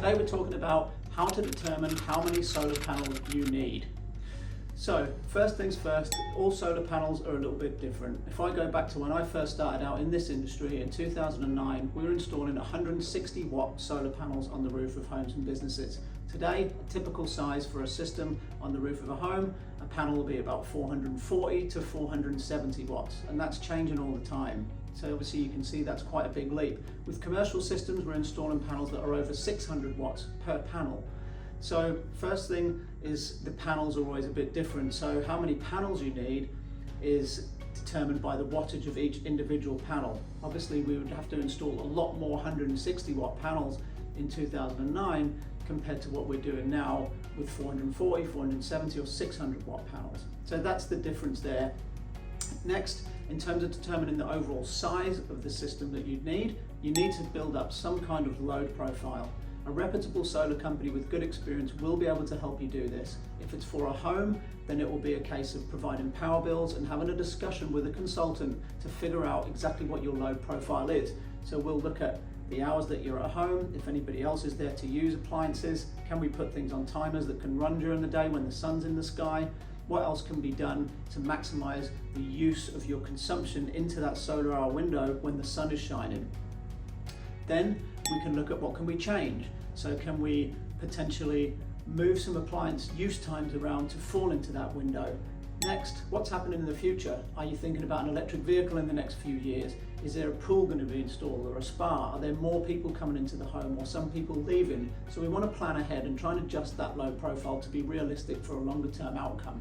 Today we're talking about how to determine how many solar panels you need. So first things first, all solar panels are a little bit different. If I go back to when I first started out in this industry in 2009, we were installing 160 watt solar panels on the roof of homes and businesses. Today, a typical size for a system on the roof of a home, a panel will be about 440 to 470 watts, and that's changing all the time. So obviously you can see that's quite a big leap. With commercial systems, we're installing panels that are over 600 watts per panel. So first thing is the panels are always a bit different. So how many panels you need is determined by the wattage of each individual panel. Obviously we would have to install a lot more 160 watt panels in 2009 compared to what we're doing now with 440, 470 or 600 watt panels. So that's the difference there. Next, in terms of determining the overall size of the system that you need to build up some kind of load profile. A reputable solar company with good experience will be able to help you do this. If it's for a home, then it will be a case of providing power bills and having a discussion with a consultant to figure out exactly what your load profile is. So we'll look at the hours that you're at home, if anybody else is there to use appliances, can we put things on timers that can run during the day when the sun's in the sky? What else can be done to maximize the use of your consumption into that solar hour window when the sun is shining? Then we can look at what can we change. So can we potentially move some appliance use times around to fall into that window? Next, what's happening in the future? Are you thinking about an electric vehicle in the next few years? Is there a pool going to be installed or a spa? Are there more people coming into the home or some people leaving? So we want to plan ahead and try and adjust that load profile to be realistic for a longer term outcome.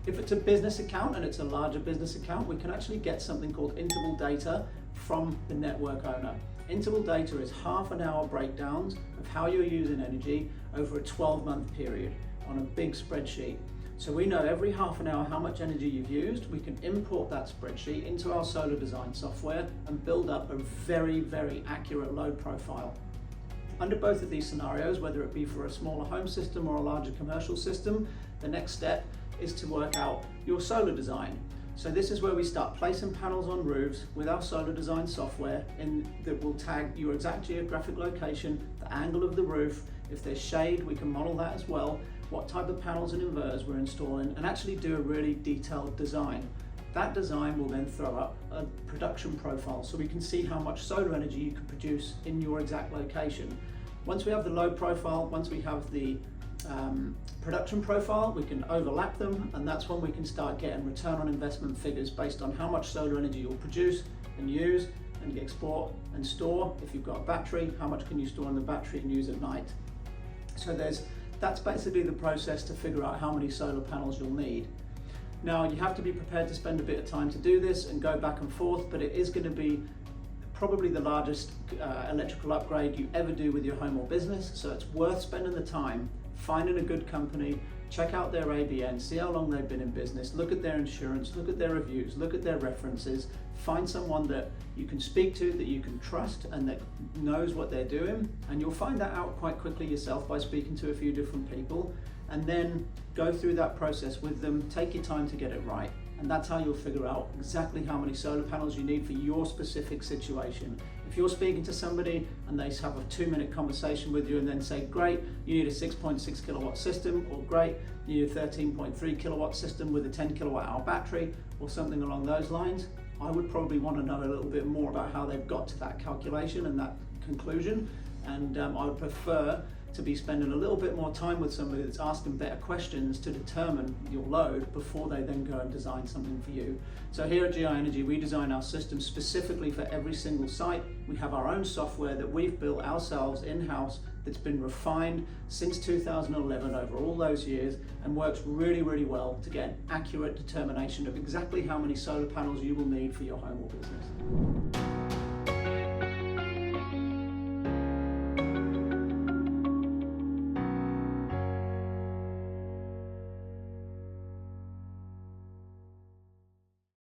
If it's a business account and it's a larger business account, we can actually get something called interval data from the network owner. Interval data is half an hour breakdowns of how you're using energy over a 12-month period on a big spreadsheet. So we know every half an hour how much energy you've used. We can import that spreadsheet into our solar design software and build up a very, very accurate load profile. Under both of these scenarios, whether it be for a smaller home system or a larger commercial system, the next step is to work out your solar design. So this is where we start placing panels on roofs with our solar design software that will tag your exact geographic location, the angle of the roof. If there's shade, we can model that as well, what type of panels and inverters we're installing, and actually do a really detailed design. That design will then throw up a production profile so we can see how much solar energy you can produce in your exact location. Once we have the load profile, once we have the production profile, we can overlap them, and that's when we can start getting return on investment figures based on how much solar energy you'll produce and use and export and store. If you've got a battery, how much can you store in the battery and use at night? So that's basically the process to figure out how many solar panels you'll need. Now you have to be prepared to spend a bit of time to do this and go back and forth, but it is going to be probably the largest electrical upgrade you ever do with your home or business, so it's worth spending the time finding a good company, check out their ABN, see how long they've been in business, look at their insurance, look at their reviews, look at their references, find someone that you can speak to, that you can trust and that knows what they're doing, and you'll find that out quite quickly yourself by speaking to a few different people, and then go through that process with them, take your time to get it right. And that's how you'll figure out exactly how many solar panels you need for your specific situation. If you're speaking to somebody and they have a 2-minute conversation with you and then say, great, you need a 6.6 kilowatt system, or great, you need a 13.3 kilowatt system with a 10 kilowatt hour battery, or something along those lines, I would probably want to know a little bit more about how they've got to that calculation and that conclusion. And I would prefer to be spending a little bit more time with somebody that's asking better questions to determine your load before they then go and design something for you. So here at GI Energy, we design our system specifically for every single site. We have our own software that we've built ourselves in-house that's been refined since 2011 over all those years and works really, really well to get an accurate determination of exactly how many solar panels you will need for your home or business.